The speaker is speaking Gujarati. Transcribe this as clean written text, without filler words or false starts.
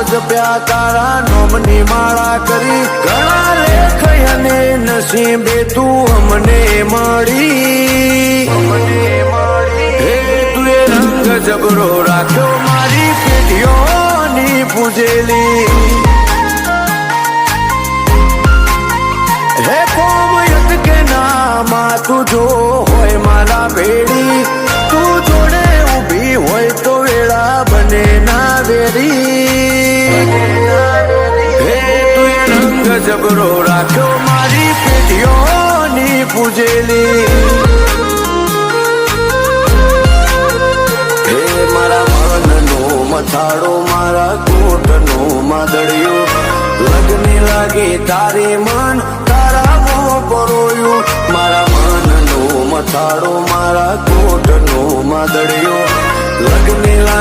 જપ્યા તારા નોમની માળા કરી ઘણા લેખ અને નસીબે તું અમને મળી હે તું એ રંગ જબરો રાખ્યો મારી પેઢીઓની પૂજેલી હે કોમયત કે નામાં તું જો હોય મારા ભેડી તું જોડે ઊભી હોય તો વેળા બને ના વેરી હે તું એ રંગ જબરો રાખ્યો મારી પેઢીઓની પૂજેલી હે મારા મનનો મથાળો મારા કોટનો માદળિયો લગની લાગે તારે મન તારા મોં પરોયું મારા મનનો મથાળો મારા કોટનો માદળિયો લગની